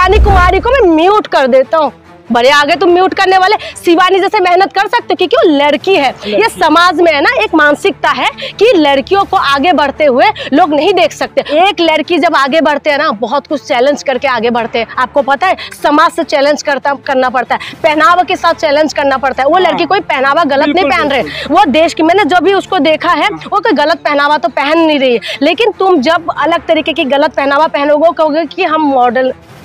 शिवानी कुमारी को मैं म्यूट कर देता हूँ। बड़े आगे तुम म्यूट करने वाले, शिवानी जैसे मेहनत कर सकते हो क्योंकि वो लड़की है। ये समाज में है ना एक मानसिकता है कि लड़कियों को आगे बढ़ते हुए लोग नहीं देख सकते। एक लड़की जब आगे बढ़ते हैं ना, बहुत कुछ चैलेंज करके आगे बढ़ते हैं। आपको पता है समाज से चैलेंज करना पड़ता है, पहनावा के साथ चैलेंज करना पड़ता है। वो लड़की कोई पहनावा गलत नहीं पहन रहे, वो देश की, मैंने जो भी उसको देखा है वो कोई गलत पहनावा तो पहन नहीं रही है। लेकिन तुम जब अलग तरीके की गलत पहनावा पहनोगे, कहोगे कि हम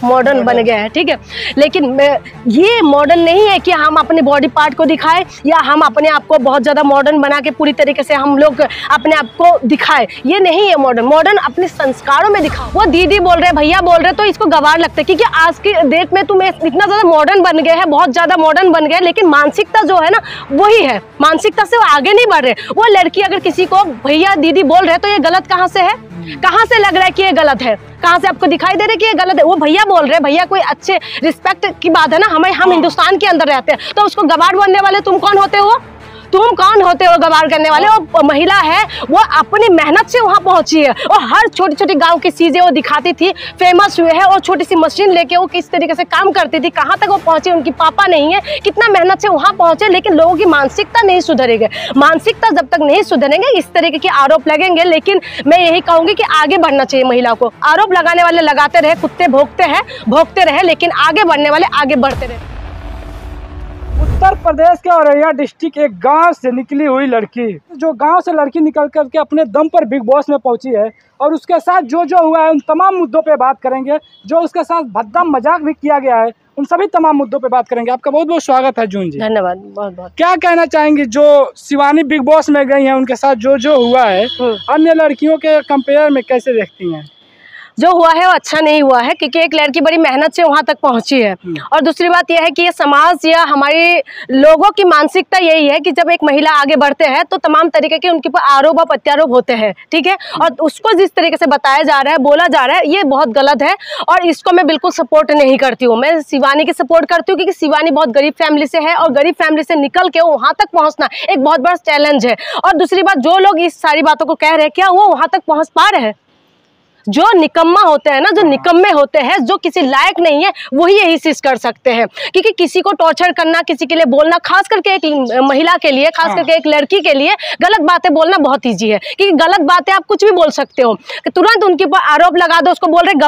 मॉडर्न बन गए हैं, ठीक है। लेकिन ये मॉडर्न नहीं है कि हम अपने बॉडी पार्ट को दिखाएं या हम अपने आप को बहुत ज्यादा मॉडर्न बना के पूरी तरीके से हम लोग अपने आप को दिखाएं। ये नहीं है मॉडर्न अपने संस्कारों में दिखाओ। वो दीदी बोल रहे, भैया बोल रहे तो इसको गवार लगता है क्योंकि आज की डेट में तुम इतना ज्यादा मॉडर्न बन गए हैं, बहुत ज्यादा मॉडर्न बन गए, लेकिन मानसिकता जो है ना वही है, मानसिकता से वो आगे नहीं बढ़ रहे। वो लड़की अगर किसी को भैया दीदी बोल रहे तो ये गलत कहाँ से है, कहाँ से लग रहा है कि ये गलत है, कहाँ से आपको दिखाई दे रहा है कि ये गलत है। वो भैया बोल रहे, भैया कोई अच्छे रिस्पेक्ट की बात है ना, हम हिंदुस्तान के अंदर रहते हैं, तो उसको गवार बनने वाले तुम कौन होते हो? तुम कौन होते हो गवार करने वाले? वो महिला है, वो अपनी मेहनत से वहां पहुंची है और हर छोटी छोटी गांव की चीजें वो दिखाती थी, फेमस हुए है। और छोटी सी मशीन लेके वो किस तरीके से काम करती थी, कहां तक वो पहुंची, उनकी पापा नहीं है, कितना मेहनत से वहां पहुंचे। लेकिन लोगों की मानसिकता नहीं सुधरेगी। मानसिकता जब तक नहीं सुधरेंगे, इस तरीके के आरोप लगेंगे। लेकिन मैं यही कहूंगी कि आगे बढ़ना चाहिए महिला को। आरोप लगाने वाले लगाते रहे, कुत्ते भोंकते रहे, लेकिन आगे बढ़ने वाले आगे बढ़ते रहे। उत्तर प्रदेश के औरैया डिस्ट्रिक्ट एक गांव से निकली हुई लड़की, जो गांव से लड़की निकल करके अपने दम पर बिग बॉस में पहुंची है, और उसके साथ जो हुआ है उन तमाम मुद्दों पे बात करेंगे। जो उसके साथ भद्दा मजाक भी किया गया है, उन सभी तमाम मुद्दों पे बात करेंगे। आपका बहुत बहुत स्वागत है जून जी। धन्यवाद, बहुत बहुत। क्या कहना चाहेंगे जो शिवानी बिग बॉस में गई है, उनके साथ जो हुआ है अन्य लड़कियों के कंपेयर में कैसे देखती हैं? जो हुआ है वो अच्छा नहीं हुआ है क्योंकि एक लड़की बड़ी मेहनत से वहां तक पहुंची है। और दूसरी बात यह है कि ये समाज या हमारे लोगों की मानसिकता यही है कि जब एक महिला आगे बढ़ते हैं तो तमाम तरीके के उनके ऊपर आरोप और प्रत्यारोप होते हैं, ठीक है। और उसको जिस तरीके से बताया जा रहा है, बोला जा रहा है, ये बहुत गलत है और इसको मैं बिल्कुल सपोर्ट नहीं करती हूँ। मैं शिवानी की सपोर्ट करती हूँ क्योंकि शिवानी बहुत गरीब फैमिली से है और गरीब फैमिली से निकल के वहां तक पहुंचना एक बहुत बड़ा चैलेंज है। और दूसरी बात, जो लोग इस सारी बातों को कह रहे हैं, क्या वो वहां तक पहुंच पा रहे हैं? जो निकम्मा होते हैं ना, जो निकम्मे होते हैं, जो किसी लायक नहीं है, वही यही चीज कर सकते हैं। क्योंकि किसी को टॉर्चर करना, किसी के लिए बोलना, खास करके एक महिला के लिए, खास करके एक लड़की के लिए गलत बातें बोलना बहुत ईजी है। क्योंकि गलत बातें आप कुछ भी बोल सकते हो, तुरंत उनके ऊपर आरोप लगा दो, उसको बोल रहे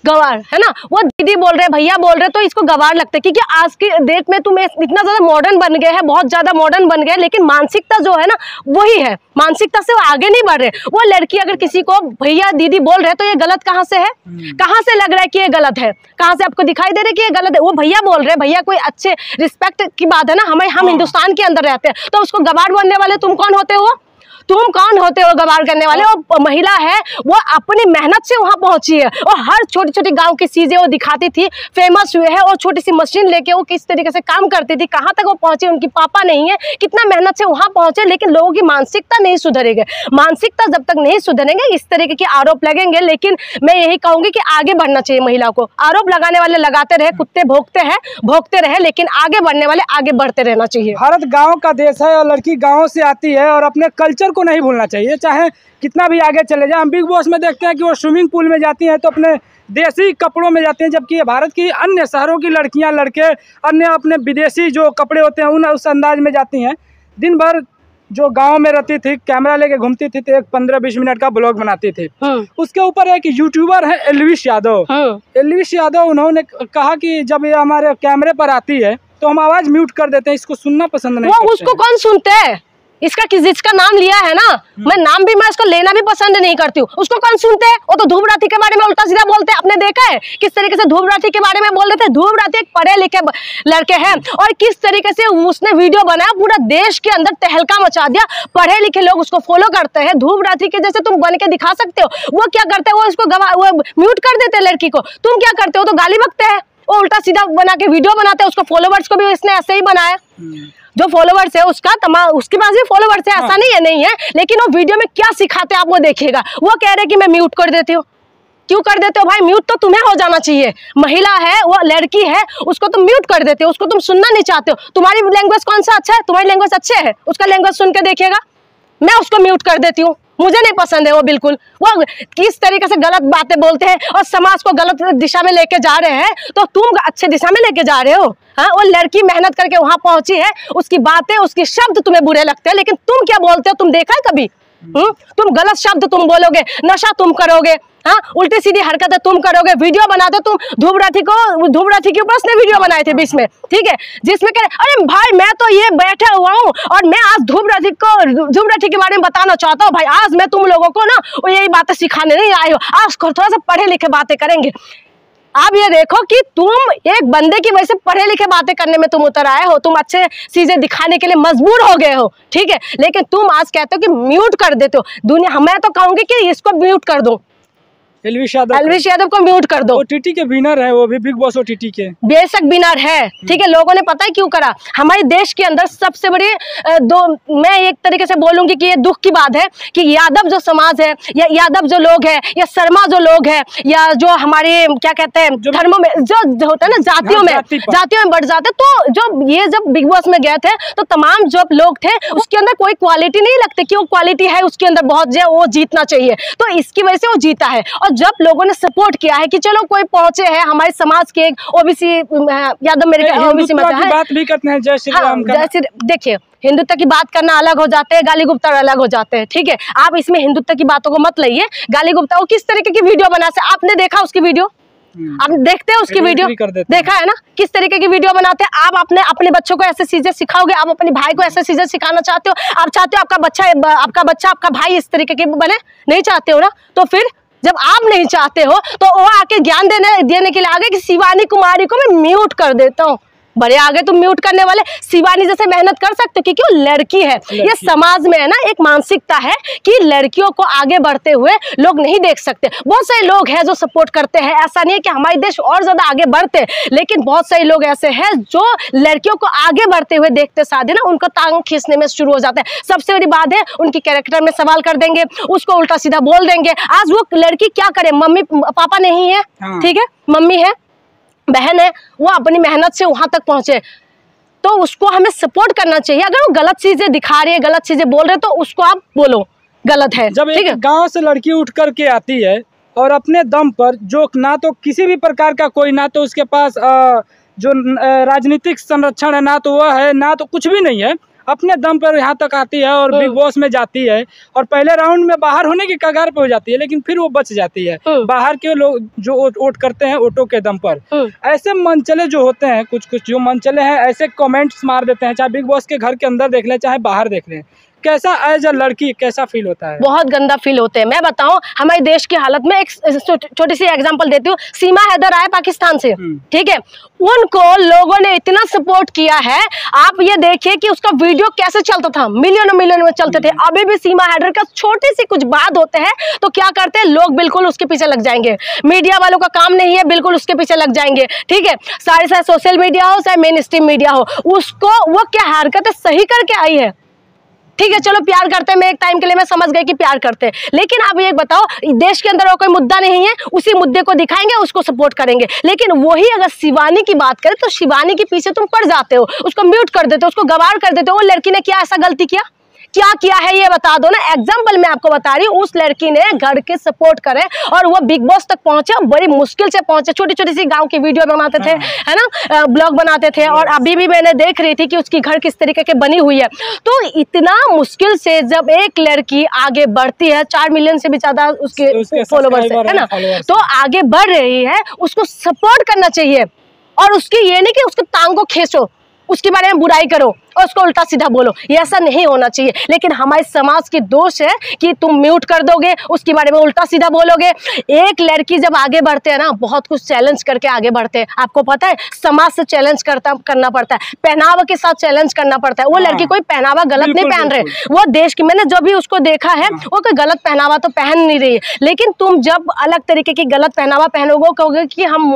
गवार है ना। वो दीदी बोल रहे, भैया बोल रहे तो इसको गवार लगता है क्योंकि आज की डेट में तुम इतना ज्यादा मॉडर्न बन गए हैं, बहुत ज्यादा मॉडर्न बन गए, लेकिन मानसिकता जो है ना वही है, मानसिकता से वो आगे नहीं बढ़ रहे। वो लड़की अगर किसी को भैया दीदी बोल रहे तो ये गलत कहाँ से है, कहाँ से लग रहा है कि ये गलत है, कहाँ से आपको दिखाई दे रहा है कि ये गलत है? वो भैया बोल रहे, भैया कोई अच्छे रिस्पेक्ट की बात है ना, हम हिंदुस्तान के अंदर रहते हैं, तो उसको गवार बनने वाले तुम कौन होते हो? तुम कौन होते हो गवार करने वाले? वो महिला है, वो अपनी मेहनत से वहां पहुंची है और हर छोटी छोटी गांव की चीजें वो दिखाती थी, फेमस हुए है। और छोटी सी मशीन लेके वो किस तरीके से काम करती थी, कहां तक वो पहुंची, उनकी पापा नहीं है, कितना मेहनत से वहां पहुंचे। लेकिन लोगों की मानसिकता नहीं सुधरेगी। मानसिकता जब तक नहीं सुधरेंगे, इस तरीके के आरोप लगेंगे। लेकिन मैं यही कहूंगी कि आगे बढ़ना चाहिए महिला को। आरोप लगाने वाले लगाते रहे, कुत्ते भोंकते रहे, लेकिन आगे बढ़ने वाले आगे बढ़ते रहना चाहिए। भारत गाँव का देश है और लड़की गाँव से आती है और अपने कल्चर को नहीं भूलना चाहिए, चाहे कितना भी आगे चले जाए। हम बिग बॉस में देखते हैं कि वो स्विमिंग पूल में जाती हैं तो अपने देसी कपड़ों में जाती हैं, जबकि ये भारत की अन्य शहरों की लड़कियां, लड़के अन्य अपने विदेशी जो कपड़े होते हैं उस अंदाज में जाती हैं। दिन भर जो गांव में रहती थी, कैमरा लेके घूमती थी, तो एक 15-20 मिनट का ब्लॉग बनाती थी। उसके ऊपर एक यूट्यूबर है एल्विश यादव, उन्होंने कहा कि जब ये हमारे कैमरे पर आती है तो हम आवाज म्यूट कर देते हैं, इसको सुनना पसंद नहीं करते। उसको कौन सुनते है? जिसका नाम लिया है ना, मैं नाम भी, मैं इसको लेना भी पसंद नहीं करती हूँ। उसको कौन सुनते हैं? वो तो ध्रुव राठी के बारे में उल्टा सीधा बोलते हैं। आपने देखा है किस तरीके से ध्रुव राठी के बारे में बोल रहे थे? ध्रुव राठी एक पढ़े लिखे लड़के हैं और किस तरीके से उसने वीडियो बनाया, पूरा देश के अंदर तहलका मचा दिया। पढ़े लिखे लोग उसको फॉलो करते हैं। ध्रुव राठी के जैसे तुम बन के दिखा सकते हो। वो क्या करते हैं, वो इसको म्यूट कर देते हैं लड़की को। तुम क्या करते हो? तो गाली बकते हैं। वो उल्टा सीधा बना के वीडियो बनाते हैं। उसको फॉलोवर्स को भी इसने ऐसे ही बनाया। जो फॉलोवर्स है उसके पास भी फॉलोवर्स है, ऐसा नहीं है, लेकिन वो वीडियो में क्या सिखाते हैं आप वो देखिएगा। वो कह रहे कि मैं म्यूट कर देती हूँ। क्यों कर देते हो भाई? म्यूट तो तुम्हें हो जाना चाहिए। महिला है, वो लड़की है, उसको तुम म्यूट कर देते हो, उसको तुम सुनना नहीं चाहते हो। तुम्हारी लैंग्वेज कौन सा अच्छा है? तुम्हारी लैंग्वेज अच्छे है, उसका लैंग्वेज सुन के देखिएगा। मैं उसको म्यूट कर देती हूँ। मुझे नहीं पसंद है वो बिल्कुल। वो किस तरीके से गलत बातें बोलते हैं और समाज को गलत दिशा में लेके जा रहे हैं, तो तुम अच्छे दिशा में लेके जा रहे हो। हाँ, वो लड़की मेहनत करके वहां पहुंची है, उसकी बातें, उसके शब्द तुम्हें बुरे लगते हैं, लेकिन तुम क्या बोलते हो? तुम देखा है कभी? तुम गलत शब्द तुम बोलोगे, नशा तुम करोगे, हाँ, उल्टी सीधी हरकतें तुम करोगे, वीडियो बनाते तुम धूप राठी के ऊपर उसने वीडियो बनाए थे बीच में, ठीक है, जिसमें कह अरे भाई मैं तो ये बैठा हुआ हूँ और मैं आज धूप राठी के बारे में बताना चाहता हूँ। भाई आज मैं तुम लोगों को ना यही बातें सिखाने नहीं आई हो, आज थोड़ा सा पढ़े लिखे बातें करेंगे। आप ये देखो कि तुम एक बंदे की वजह से पढ़े लिखे बातें करने में तुम उतर आए हो, तुम अच्छे चीजें दिखाने के लिए मजबूर हो गए हो, ठीक है, लेकिन तुम आज कहते हो कि म्यूट कर देते हो दुनिया। मैं तो कहूंगी कि इसको म्यूट कर दो, एलविश यादव को म्यूट कर दो। ओटीटी के विनर है वो भी, बिग बॉस ओटीटी के बेशक विनर है, ठीक है। लोगों ने पता है क्यों करा? हमारे देश के अंदर सबसे बड़ी मैं एक तरीके से बोलूंगी कि ये दुख की बात है कि यादव जो समाज है या यादव जो लोग है या शर्मा जो लोग है या जो हमारे क्या कहते हैं धर्मों में जो होता है ना, जातियों में बढ़ जाते, तो जो ये जब बिग बॉस में गए थे तो तमाम जो लोग थे उसके अंदर कोई क्वालिटी नहीं लगती कि वो क्वालिटी है उसके अंदर बहुत, जो वो जीतना चाहिए, तो इसकी वजह से वो जीता है। और जब लोगों ने सपोर्ट किया है कि चलो कोई पहुंचे है हमारे समाज के एक ओबीसी, यादव मेरे ओबीसी में है, बात भी करते हैं जय श्री राम का। जैसे देखिए, हिंदुत्व की बात करना अलग हो जाते हैं, गाली गुप्ता अलग हो जाते हैं, ठीक है। आप इसमें हिंदुत्व की बातों को मत लाइए। गाली गुप्ता वो किस तरीके की वीडियो बना से आपने देखा? उसकी वीडियो आप देखते हैं, उसकी वीडियो देखा है ना, किस तरीके की वीडियो बनाते हैं। आप अपने बच्चों को ऐसे चीजें सिखाओगे, आप अपने भाई को ऐसे चीजें सिखाना चाहते हो, आप चाहते हो आपका भाई इस तरीके के बने? नहीं चाहते हो ना। तो फिर जब आप नहीं चाहते हो तो वो आके ज्ञान देने के लिए आगे कि शिवानी कुमारी को मैं म्यूट कर देता हूँ। बड़े आगे तुम म्यूट करने वाले, शिवानी जैसे मेहनत कर सकते हो क्योंकि वो लड़की है। ये समाज में है ना एक मानसिकता है कि लड़कियों को आगे बढ़ते हुए लोग नहीं देख सकते। बहुत सारे लोग हैं जो सपोर्ट करते हैं, ऐसा नहीं है कि हमारे देश और ज्यादा आगे बढ़ते, लेकिन बहुत सारे लोग ऐसे हैं जो लड़कियों को आगे बढ़ते हुए देखते साधे ना उनको टांग खींचने में शुरू हो जाता है। सबसे बड़ी बात है उनकी कैरेक्टर में सवाल कर देंगे, उसको उल्टा सीधा बोल देंगे। आज वो लड़की क्या करे, मम्मी पापा नहीं है, ठीक है, मम्मी है, बहन है, वो अपनी मेहनत से वहां तक पहुंचे, तो उसको हमें सपोर्ट करना चाहिए। अगर वो गलत चीजें दिखा रही है, गलत चीजें बोल रहे हैं, तो उसको आप बोलो गलत है। जब एक गांव से लड़की उठ करके आती है और अपने दम पर, जो ना तो किसी भी प्रकार का कोई, ना तो उसके पास जो राजनीतिक संरक्षण है, ना तो वह है, ना तो कुछ भी नहीं है, अपने दम पर यहाँ तक आती है और बिग बॉस में जाती है और पहले राउंड में बाहर होने की कगार पे हो जाती है, लेकिन फिर वो बच जाती है। बाहर के लोग जो वोट करते हैं वोटों के दम पर, ऐसे मनचले जो होते हैं, कुछ जो मनचले हैं ऐसे कमेंट्स मार देते हैं, चाहे बिग बॉस के घर के अंदर देख लें चाहे बाहर देख लें। कैसा एज अ लड़की कैसा फील होता है? बहुत गंदा फील होते हैं। मैं बताऊं हमारे देश की हालत में एक छोटी सी एग्जांपल देती हूँ। सीमा हैदर आए पाकिस्तान से, ठीक है, उनको लोगों ने इतना सपोर्ट किया है। आप ये देखिए कि उसका वीडियो कैसे चलता था, मिलियनों में चलते थे। अभी भी सीमा हैदर का छोटी सी कुछ बात होते हैं तो क्या करते हैं लोग, बिल्कुल उसके पीछे लग जाएंगे। मीडिया वालों का काम नहीं है, बिल्कुल उसके पीछे लग जाएंगे, ठीक है। चाहे सोशल मीडिया हो चाहे मेन स्ट्रीम मीडिया हो, उसको वो क्या हरकतें सही करके आई है, ठीक है। चलो प्यार करते हैं, मैं एक टाइम के लिए मैं समझ गई कि प्यार करते हैं, लेकिन अब ये बताओ देश के अंदर और कोई मुद्दा नहीं है, उसी मुद्दे को दिखाएंगे, उसको सपोर्ट करेंगे। लेकिन वही अगर शिवानी की बात करें तो शिवानी के पीछे तुम पड़ जाते हो, उसको म्यूट कर देते हो, उसको गवार कर देते हो। वो लड़की ने क्या ऐसा गलती क्या किया है ये बता दो ना। एग्जाम्पल मैं आपको बता रही हूँ, उस लड़की ने घर के सपोर्ट करे और वो बिग बॉस तक पहुंचे, बड़ी मुश्किल से पहुंचे। छोटी छोटी सी गांव की वीडियो बनाते थे, है ना, ब्लॉग बनाते थे, और अभी भी मैंने देख रही थी कि उसकी घर किस तरीके की बनी हुई है। तो इतना मुश्किल से जब एक लड़की आगे बढ़ती है, 4 मिलियन से भी ज्यादा उसके फॉलोवर्स है ना, तो आगे बढ़ रही है, उसको सपोर्ट करना चाहिए। और उसकी ये नहीं कि उसके टांग को खींचो, उसके बारे में बुराई करो और उसको उल्टा सीधा बोलो, ये ऐसा नहीं होना चाहिए। लेकिन हमारे समाज की दोष है कि तुम म्यूट कर दोगे, उसके बारे में उल्टा सीधा बोलोगे। एक लड़की जब आगे बढ़ते हैं ना, बहुत कुछ चैलेंज करके आगे बढ़ते हैं। आपको पता है समाज से चैलेंज करना पड़ता है, पहनावा के साथ चैलेंज करना पड़ता है। वो लड़की कोई पहनावा गलत नहीं पहन रहे, वो देश की, मैंने जो भी उसको देखा है वो कोई गलत पहनावा तो पहन नहीं रही है। लेकिन तुम जब अलग तरीके की गलत पहनावा पहनोगे, कहोगे कि हम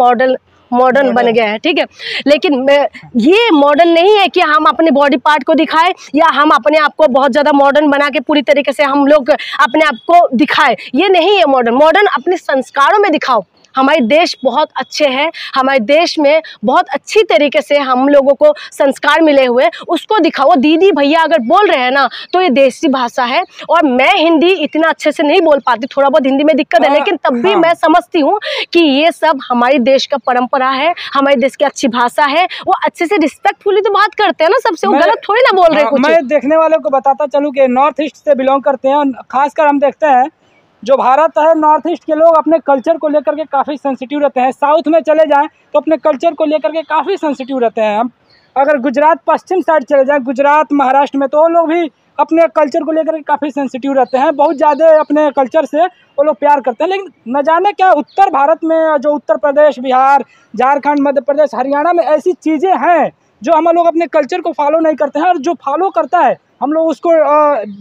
मॉडर्न बन गया है, ठीक है। लेकिन ये मॉडर्न नहीं है कि हम अपने बॉडी पार्ट को दिखाएं या हम अपने आप को बहुत ज्यादा मॉडर्न बना के पूरी तरीके से हम लोग अपने आप को दिखाएं। ये नहीं है मॉडर्न। अपने संस्कारों में दिखाओ, हमारे देश बहुत अच्छे हैं, हमारे देश में बहुत अच्छी तरीके से हम लोगों को संस्कार मिले हुए, उसको दिखाओ। दीदी भैया अगर बोल रहे हैं ना तो ये देसी भाषा है, और मैं हिंदी इतना अच्छे से नहीं बोल पाती, थोड़ा बहुत हिंदी में दिक्कत है, लेकिन तब भी मैं समझती हूँ कि ये सब हमारे देश का परंपरा है, हमारे देश की अच्छी भाषा है। वो अच्छे से रिस्पेक्टफुली तो बात करते हैं ना सबसे, वो गलत थोड़ी ना बोल रहे कुछ। मैं देखने वाले को बताता चलूँ कि नॉर्थ ईस्ट से बिलोंग करते हैं, खासकर हम देखते हैं जो भारत है, नॉर्थ ईस्ट के लोग अपने कल्चर को लेकर के काफ़ी सेंसिटिव रहते हैं। साउथ में चले जाएं तो अपने कल्चर को लेकर के काफ़ी सेंसिटिव रहते हैं। हम अगर गुजरात पश्चिम साइड चले जाएं, गुजरात महाराष्ट्र में, तो वो लोग भी अपने कल्चर को लेकर के काफ़ी सेंसिटिव रहते हैं, बहुत ज़्यादा अपने कल्चर से वो लोग प्यार करते हैं। लेकिन न जाने क्या उत्तर भारत में, जो उत्तर प्रदेश, बिहार, झारखंड, मध्य प्रदेश, हरियाणा में ऐसी चीज़ें हैं जो हम लोग अपने कल्चर को फॉलो नहीं करते हैं, और जो फॉलो करता है हम लोग उसको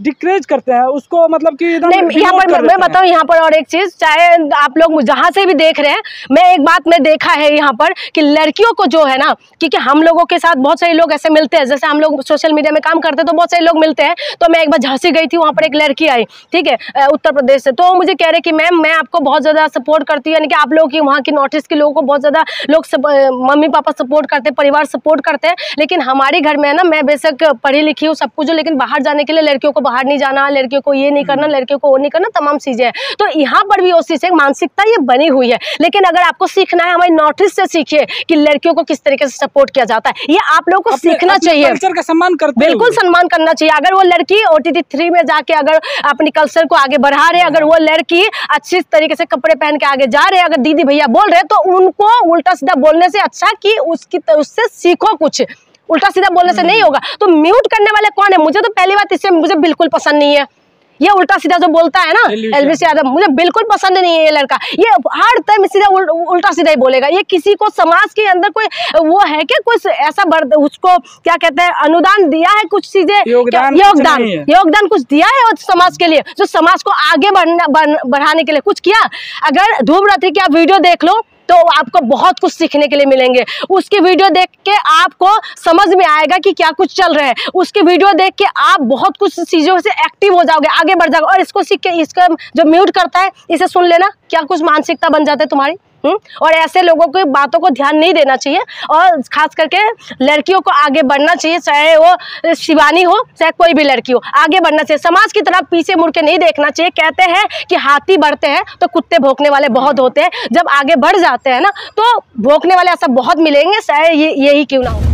डिक्रेज करते हैं, उसको मतलब कि नहीं। यहाँ पर मैं बताऊँ, यहाँ पर और एक चीज, चाहे आप लोग जहाँ से भी देख रहे हैं, मैं एक बात मैं देखा है यहाँ पर कि लड़कियों को जो है ना, क्योंकि हम लोगों के साथ बहुत सारे लोग ऐसे मिलते हैं, जैसे हम लोग सोशल मीडिया में काम करते हैं तो बहुत सारे लोग मिलते हैं। तो मैं एक बार झांसी गई थी, वहाँ पर एक लड़की आई, ठीक है, उत्तर प्रदेश से, तो मुझे कह रहे कि मैम मैं आपको बहुत ज्यादा सपोर्ट करती हूँ, यानी कि आप लोग की वहाँ की नॉर्थ ईस्ट के लोगों को बहुत ज्यादा लोग मम्मी पापा सपोर्ट करते हैं, परिवार सपोर्ट करते हैं, लेकिन हमारे घर में है ना, मैं बेशक पढ़ी लिखी हूँ सब कुछ, लेकिन बाहर जाने के लिए लड़कियों को बाहर नहीं जाना, लड़कियों को ये नहीं करना, लड़कियों को वो नहीं करना, तमाम चीजें हैं। तो यहाँ पर भी उसी से मानसिकता ये बनी हुई है। लेकिन अगर आपको सीखना है, हमारी नॉर्थ ईस्ट से सीखिए कि लड़कियों को किस तरीके से सपोर्ट किया जाता है, ये आप लोगों को सीखना चाहिए, कल्चर का सम्मान करते, बिल्कुल सम्मान करना चाहिए। अगर वो लड़की OTT 3 में जाके अगर अपनी कल्चर को आगे बढ़ा रहे, अगर वो लड़की अच्छी तरीके से कपड़े पहन के आगे जा रहे, अगर दीदी भैया बोल रहे, तो उनको उल्टा सीधा बोलने से अच्छा कि उससे सीखो कुछ, उल्टा सीधा बोलने से नहीं होगा। तो म्यूट करने वाले कौन है? मुझे तो पहली बात इससे मुझे बिल्कुल पसंद नहीं है, ये उल्टा सीधा जो बोलता है ना एलवीश यादव, मुझे बिल्कुल पसंद नहीं है ये लड़का। ये हर टाइम सीधा उल्टा सीधा ही बोलेगा। ये किसी को समाज के अंदर कोई वो है कि कुछ ऐसा उसको क्या कहते हैं, अनुदान दिया है, कुछ चीजें योगदान कुछ दिया है और समाज के लिए, जो समाज को आगे बढ़ाने के लिए कुछ किया। अगर धूप रात्रि की आप वीडियो देख लो तो आपको बहुत कुछ सीखने के लिए मिलेंगे। उसकी वीडियो देख के आपको समझ में आएगा कि क्या कुछ चल रहा है। उसकी वीडियो देख के आप बहुत कुछ चीजों से एक्टिव हो जाओगे, आगे बढ़ जाओगे। और इसको सीख के, इसका जो म्यूट करता है इसे सुन लेना, क्या कुछ मानसिकता बन जाता है तुम्हारी। और ऐसे लोगों की बातों को ध्यान नहीं देना चाहिए, और खास करके लड़कियों को आगे बढ़ना चाहिए, चाहे वो शिवानी हो चाहे कोई भी लड़की हो, आगे बढ़ना चाहिए। समाज की तरफ पीछे मुड़ के नहीं देखना चाहिए। कहते हैं कि हाथी बढ़ते हैं तो कुत्ते भौंकने वाले बहुत होते हैं, जब आगे बढ़ जाते हैं ना तो भौंकने वाले ऐसा बहुत मिलेंगे, चाहे यही क्यों ना हो।